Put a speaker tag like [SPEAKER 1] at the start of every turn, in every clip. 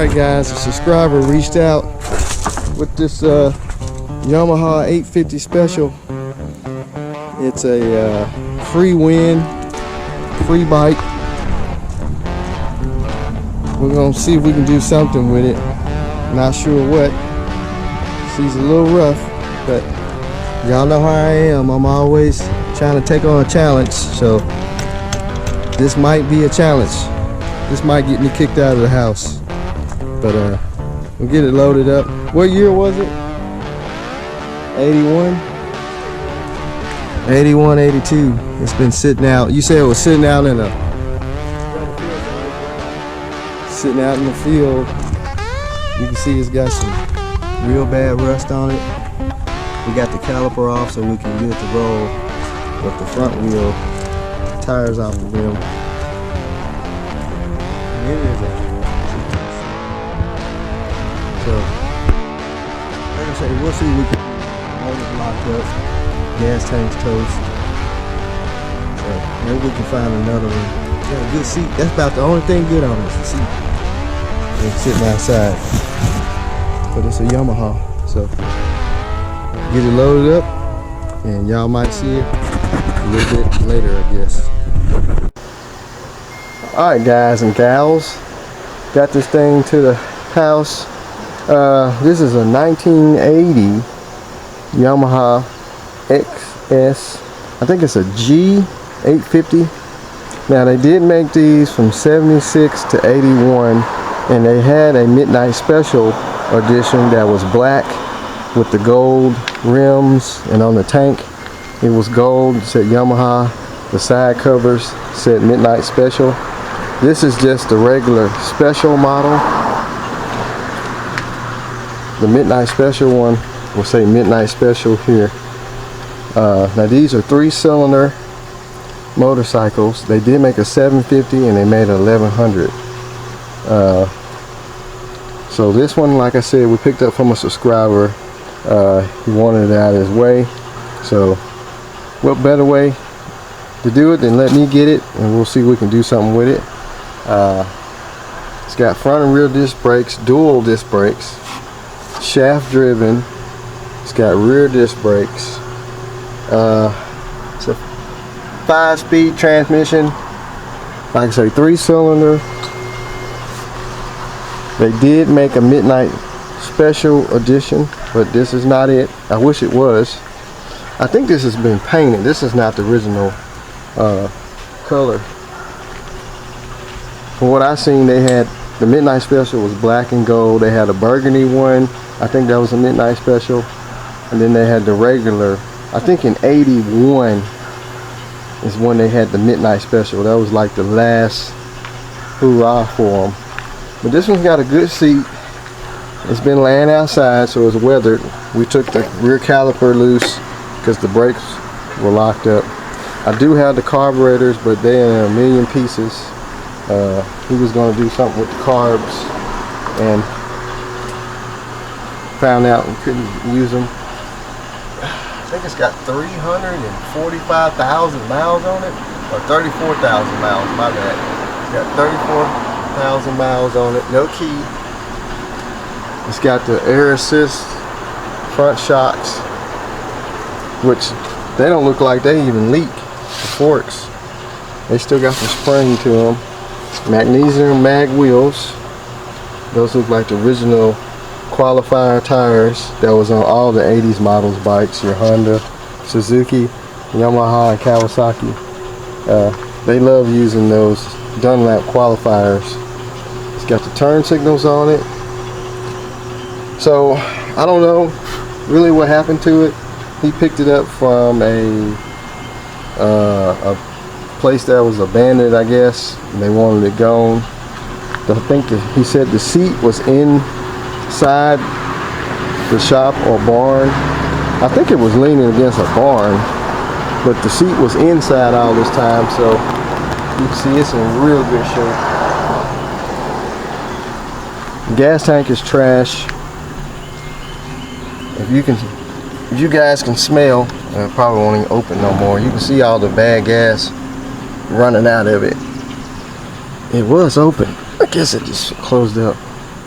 [SPEAKER 1] Alright guys, a subscriber reached out with this Yamaha 850 special. It's a free win, free bike. We're gonna see if we can do something with it. Not sure what. She's a little rough, but y'all know how I am. I'm always trying to take on a challenge, so this might be a challenge. This might get me kicked out of the house, but we'll get it loaded up. What year was it? 81? 81, 82. It's been sitting out. You said it was sitting out in the field. You can see it's got some real bad rust on it. We got the caliper off so we can get it to roll with the front wheel tires off the rim. It is so, like I say, we'll see if we can hold it locked up. Gas tank's toast. So maybe we can find another one. Got a good seat. That's about the only thing good on it, the seat. It's sitting outside. But it's a Yamaha. So get it loaded up and y'all might see it a little bit later, I guess. Alright guys and gals, got this thing to the house. This is a 1980 Yamaha XS. I think it's a G850. Now they did make these from 76 to 81, and they had a midnight special edition that was black with the gold rims, and on the tank it was gold. It said Yamaha. The side covers said midnight special. This is just the regular special model. The midnight special one will say midnight special here. Now these are 3-cylinder motorcycles. They did make a 750 and they made a 1100. So this one, like I said, we picked up from a subscriber. He wanted it out of his way. So what better way to do it than let me get it, and we'll see if we can do something with it. It's got front and rear disc brakes, dual disc brakes, shaft driven. It's got rear disc brakes. It's a 5-speed transmission. Like I say, 3-cylinder. They did make a midnight special edition, but this is not it. I wish it was. I think this has been painted. This is not the original color. From what I seen, they had the midnight special was black and gold. They had a burgundy one. I think that was a midnight special. And then they had the regular. I think in 81 is when they had the midnight special. That was like the last hurrah for them. But this one's got a good seat. It's been laying outside, so it's weathered. We took the rear caliper loose because the brakes were locked up. I do have the carburetors, but they're in a million pieces. He was going to do something with the carbs and found out we couldn't use them. I think it's got 345,000 miles on it, or 34,000 miles, my bad. It's got 34,000 miles on it, no key. It's got the air assist front shocks, which they don't look like they even leak. The forks, they still got the spring to them. Magnesium mag wheels. Those look like the original qualifier tires that was on all the 80s models bikes, your Honda, Suzuki, Yamaha, and Kawasaki. They love using those Dunlap qualifiers. It's got the turn signals on it. So I don't know really what happened to it. He picked it up from a place that was abandoned, I guess, and they wanted it gone. I think he said the seat was inside the shop or barn. I think it was leaning against a barn, but the seat was inside all this time, so you can see it's in real good shape. The gas tank is trash. If you guys can smell, it probably won't even open no more. You can see all the bad gas running out of it. It was open. I guess it just closed up.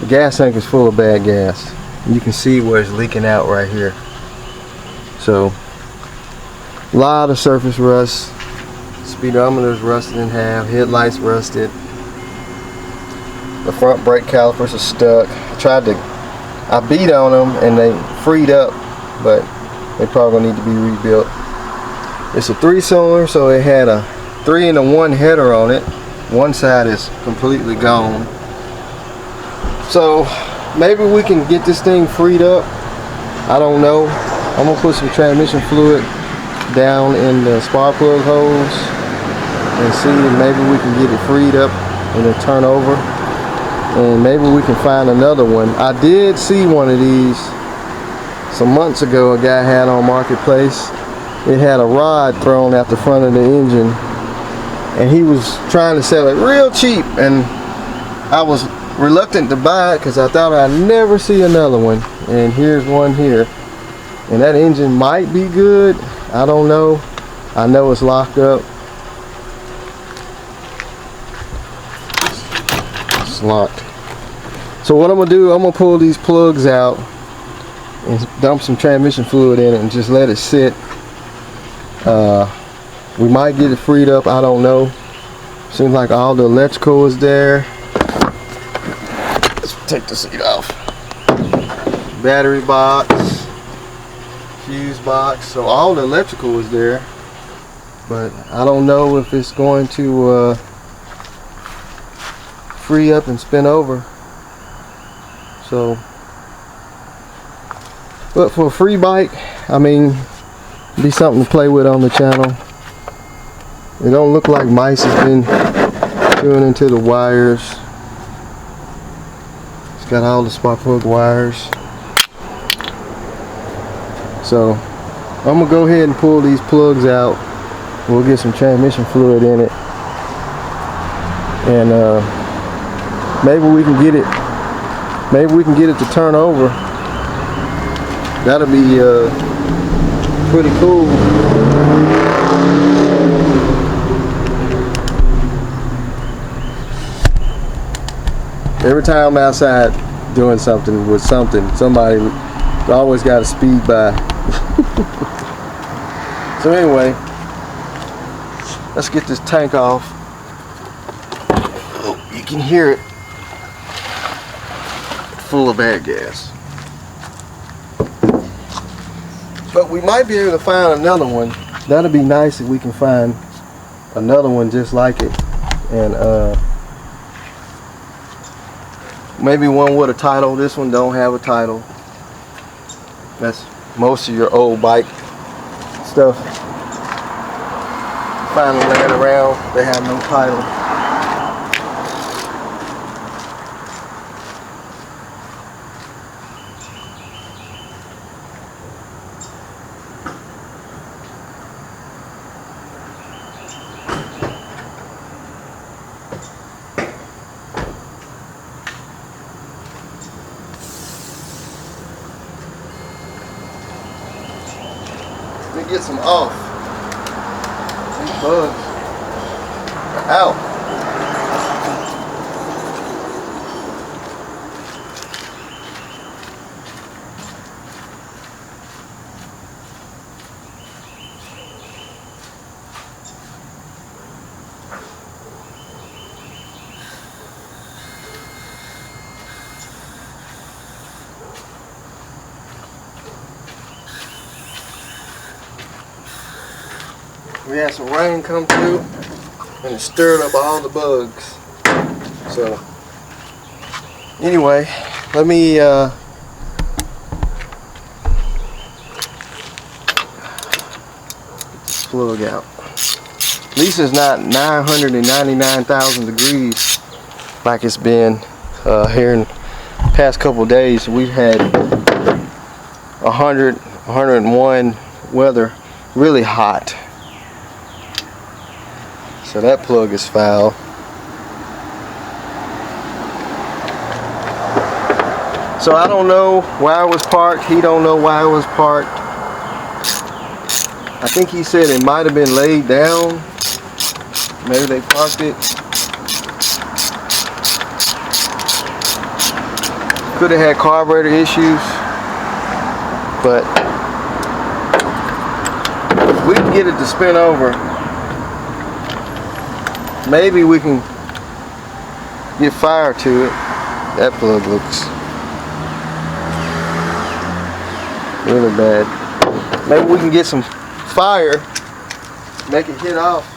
[SPEAKER 1] The gas tank is full of bad gas. You can see where it's leaking out right here. So, a lot of surface rust. Speedometer's rusted in half. Headlights rusted. The front brake calipers are stuck. I beat on them and they freed up, but they probably gonna need to be rebuilt. It's a 3-cylinder, so it had a 3-in-1 header on it. One side is completely gone. So maybe we can get this thing freed up. I don't know. I'm gonna put some transmission fluid down in the spark plug holes and see if maybe we can get it freed up and then turn over. And maybe we can find another one. I did see one of these some months ago. A guy had on Marketplace. It had a rod thrown out the front of the engine, and he was trying to sell it real cheap, and I was reluctant to buy it because I thought I'd never see another one. And here's one here, and that engine might be good. I don't know. I know it's locked up. It's locked. So what I'm gonna do, I'm gonna pull these plugs out and dump some transmission fluid in it and just let it sit. We might get it freed up, I don't know. Seems like all the electrical is there. Let's take the seat off. Battery box, fuse box, so all the electrical is there, but I don't know if it's going to free up and spin over. So, but for a free bike, I mean, be something to play with on the channel. It don't look like mice has been chewing into the wires. It's got all the spark plug wires. So I'm gonna go ahead and pull these plugs out. We'll get some transmission fluid in it, and maybe we can get it. Maybe we can get it to turn over. That'll be pretty cool. Every time I'm outside doing something with somebody always got to speed by. So anyway, let's get this tank off. Oh, you can hear it. Full of bad gas. But we might be able to find another one. That'd be nice if we can find another one just like it. And maybe one with a title. This one don't have a title. That's most of your old bike stuff. Find them laying around. They have no title. Let me get some off. These bugs are out. We had some rain come through and it stirred up all the bugs. So anyway, let me plug out. At least it's not 999,000 degrees like it's been here in the past couple of days. We've had 100, 101 weather, really hot. So that plug is foul. So I don't know why it was parked. He don't know why it was parked. I think he said it might have been laid down. Maybe they parked it. Could have had carburetor issues, but if we can get it to spin over, maybe we can get fire to it. That plug looks really bad. Maybe we can get some fire, make it hit off.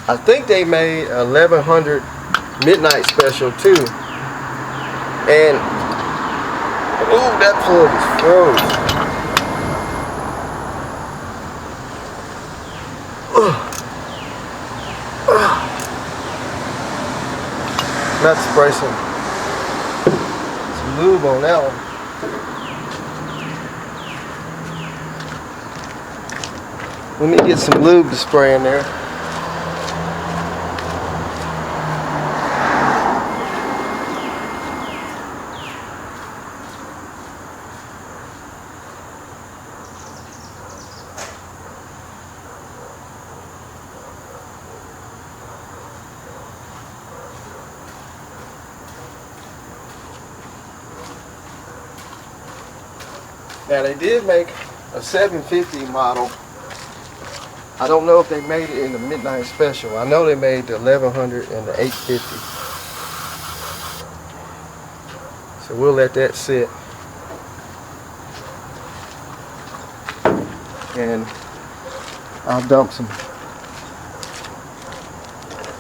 [SPEAKER 1] I think they made 1100 midnight special too. And oh, that plug is froze. About to spray some lube on that one. Let me get some lube to spray in there. Now they did make a 750 model. I don't know if they made it in the midnight special. I know they made the 1100 and the 850. So we'll let that sit. And I'll dump some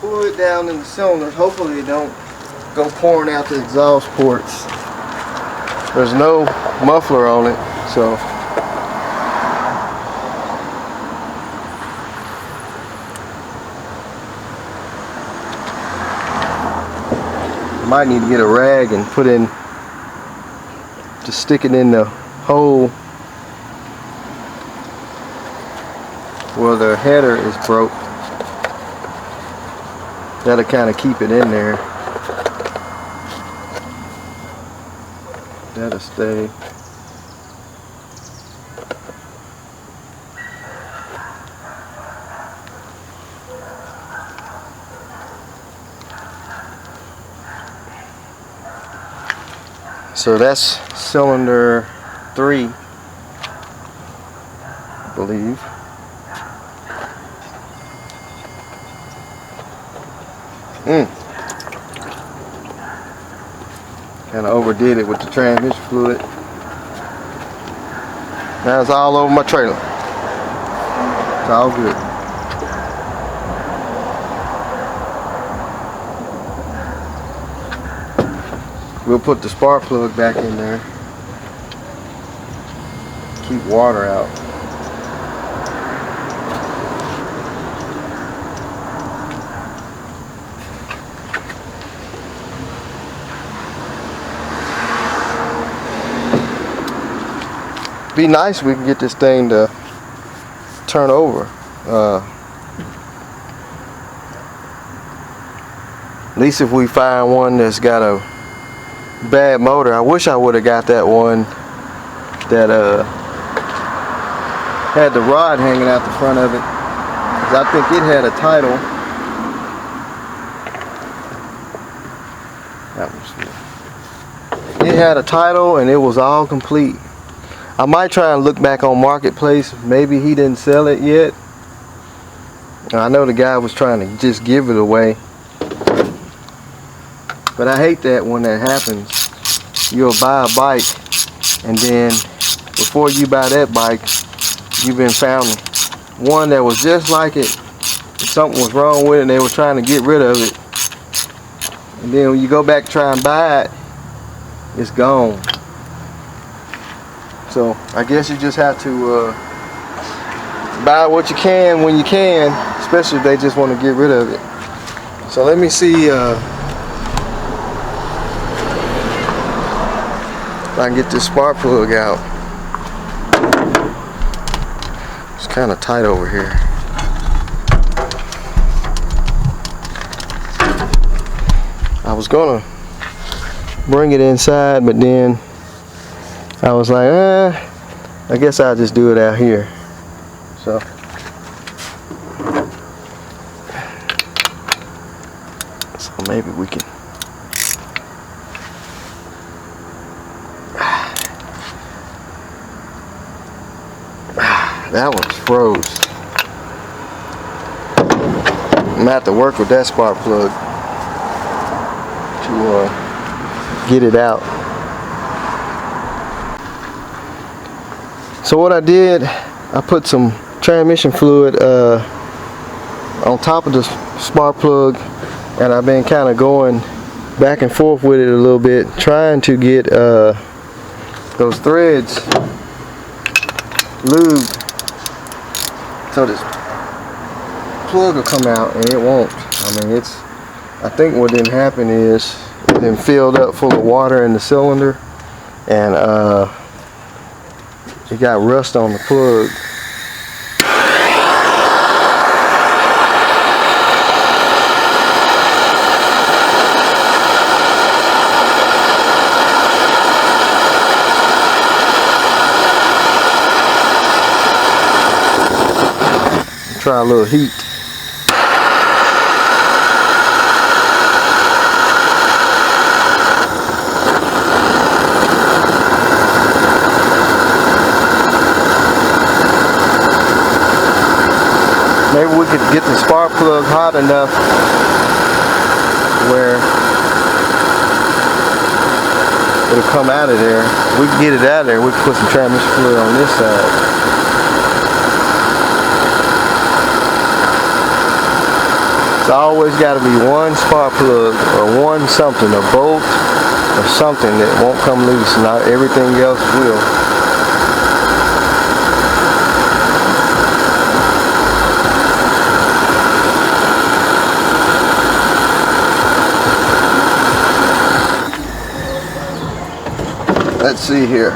[SPEAKER 1] fluid down in the cylinders. Hopefully it don't go pouring out the exhaust ports. There's no muffler on it, so might need to get a rag and put in, just stick it in the hole where the header is broke. That'll kind of keep it in there. That'll stay. So that's cylinder 3, I believe. Kind of overdid it with the transmission fluid. Now it's all over my trailer. It's all good. We'll put the spark plug back in there. Keep water out. Be nice if we can get this thing to turn over. At least if we find one that's got a bad motor. I wish I would have got that one that had the rod hanging out the front of it, because I think it had a title. That was, it had a title and it was all complete. I might try and look back on Marketplace. Maybe he didn't sell it yet. I know the guy was trying to just give it away. But I hate that when that happens. You'll buy a bike and then before you buy that bike, you've been found one that was just like it. Something was wrong with it and they were trying to get rid of it. And then when you go back to try and buy it, it's gone. So I guess you just have to buy what you can when you can, especially if they just want to get rid of it. So let me see if I can get this spark plug out. It's kind of tight over here. I was gonna bring it inside, but then I was like, I guess I'll just do it out here. So Maybe we can. That one's froze. I'm gonna have to work with that spark plug to get it out. So what I did, I put some transmission fluid on top of the spark plug, and I've been kind of going back and forth with it a little bit, trying to get those threads lubed so this plug will come out, and it won't. I mean, I think what didn't happen is it didn't filled up full of water in the cylinder, and it got rust on the plug. Try a little heat. Maybe we could get the spark plug hot enough where it'll come out of there. We can get it out of there. We can put some transmission fluid on this side. It's always got to be one spark plug or one something, a bolt or something that won't come loose. Not everything else will. Let's see here.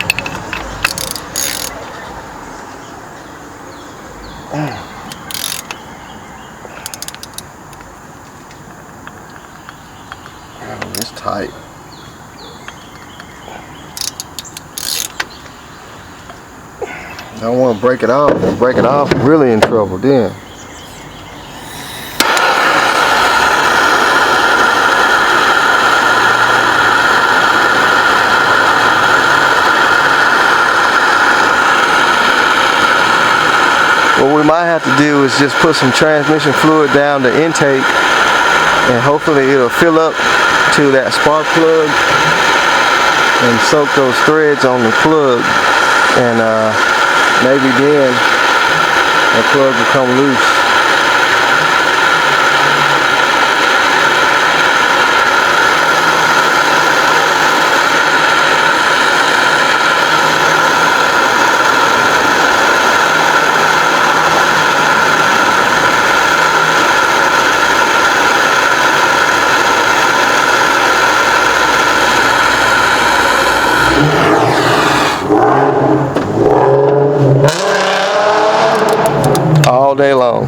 [SPEAKER 1] It's tight. I don't want to break it off. If I break it off, I'm really in trouble then. What we might have to do is just put some transmission fluid down the intake, and hopefully it'll fill up to that spark plug and soak those threads on the plug, and maybe then the plug will come loose. All day long.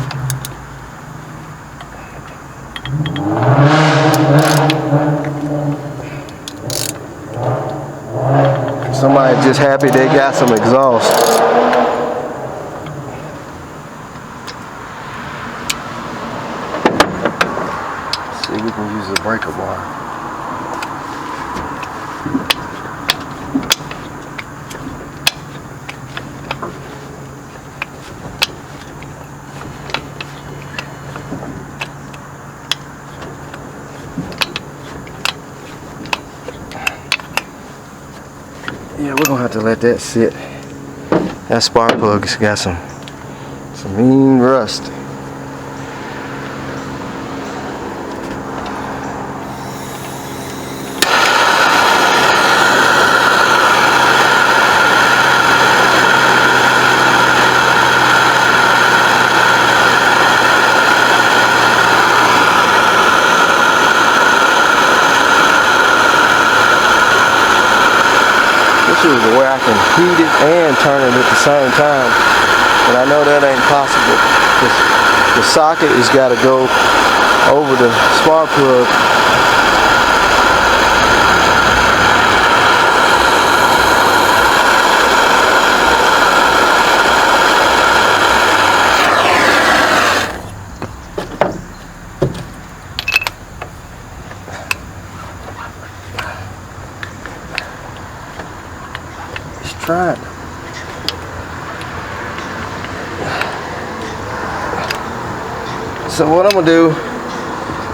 [SPEAKER 1] Somebody just happy they got some exhaust. Let's see if we can use a breaker bar. Yeah, we're gonna have to let that sit. That spark plug's got some mean rust. This is the way I can heat it and turn it at the same time, but I know that ain't possible because the socket has got to go over the spark plug. tried. So what I'm gonna do,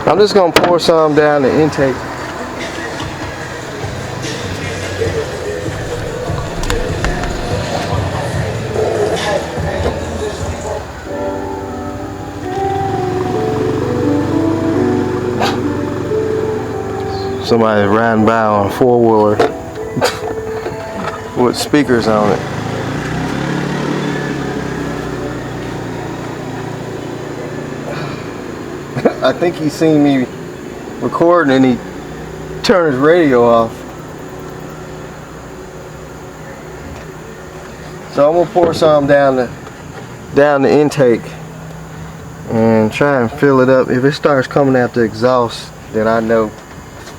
[SPEAKER 1] I'm just gonna pour some down the intake. Somebody riding by on a four-wheeler with speakers on it. I think he seen me recording and he turned his radio off. So I'm gonna pour some down the intake and try and fill it up. If it starts coming out the exhaust, then I know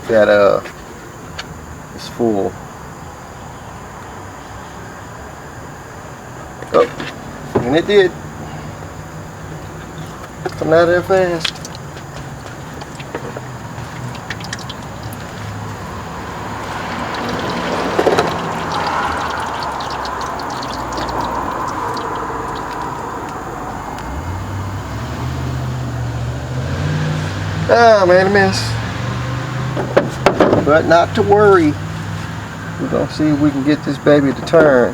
[SPEAKER 1] that it's full. Oh, and it did. Coming out there fast. Oh man, a mess. But not to worry. We're gonna see if we can get this baby to turn.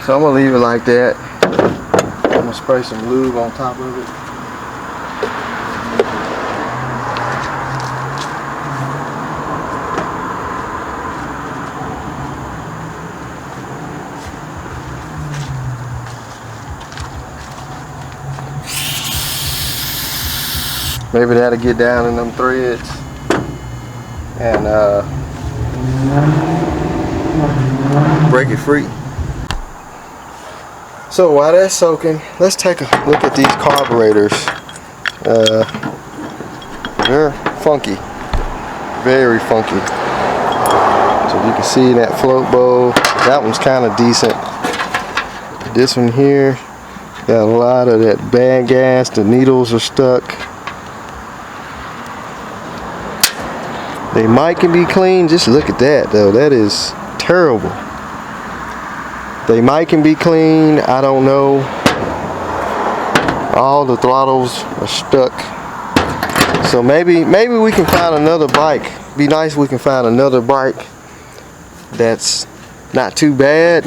[SPEAKER 1] So I'm gonna leave it like that. I'm gonna spray some lube on top of it. Maybe that'll get down in them threads and break it free. So while that's soaking, let's take a look at these carburetors. They're funky, very funky. So you can see that float bowl, that one's kind of decent. This one here, got a lot of that bad gas, the needles are stuck. They might can be clean. Just look at that though, that is terrible. They might can be clean, I don't know. All the throttles are stuck. So maybe we can find another bike. Be nice if we can find another bike that's not too bad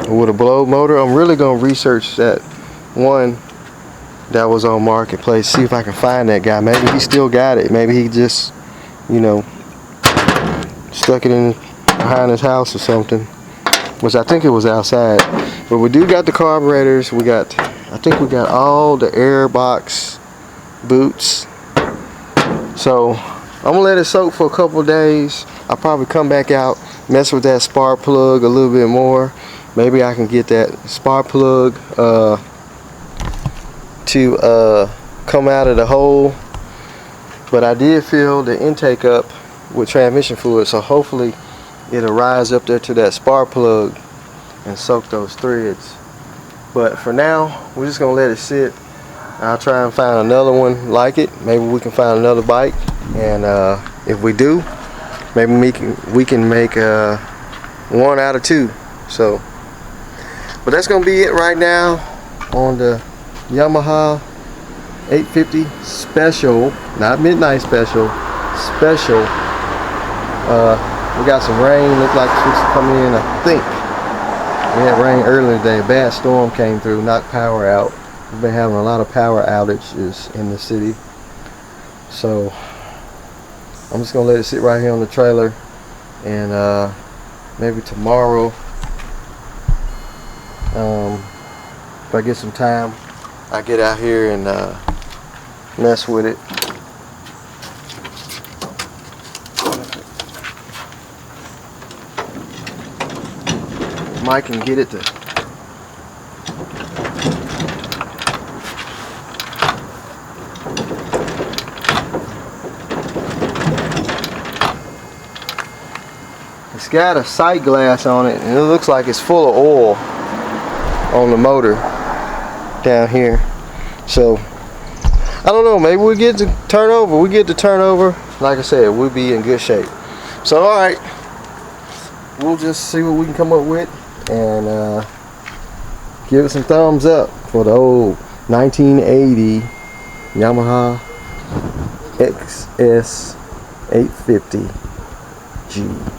[SPEAKER 1] with a blow motor. I'm really gonna research that one that was on Marketplace, see if I can find that guy. Maybe he still got it. Maybe he just, you know, stuck it in behind his house or something, which I think it was outside. But we do got the carburetors. We got, I think we got all the air box boots. So I'm gonna let it soak for a couple days. I'll probably come back out, mess with that spark plug a little bit more. Maybe I can get that spark plug to come out of the hole. But I did fill the intake up with transmission fluid, so hopefully it'll rise up there to that spark plug and soak those threads. But for now, we're just gonna let it sit. I'll try and find another one like it. Maybe we can find another bike, and if we do, maybe we can make one out of two. So, but that's gonna be it right now on the Yamaha 850 special, not midnight special, special. We got some rain, looked like it's supposed to come in, I think. We had rain earlier today, a bad storm came through, knocked power out. We've been having a lot of power outages in the city. So I'm just gonna let it sit right here on the trailer, and maybe tomorrow, if I get some time, I get out here and mess with it. Mike can get it to It's got a sight glass on it, and it looks like it's full of oil on the motor down here. So I don't know, maybe we get to turn over. Like I said, we'll be in good shape. So alright, we'll just see what we can come up with and give it some thumbs up for the old 1980 Yamaha XS850G.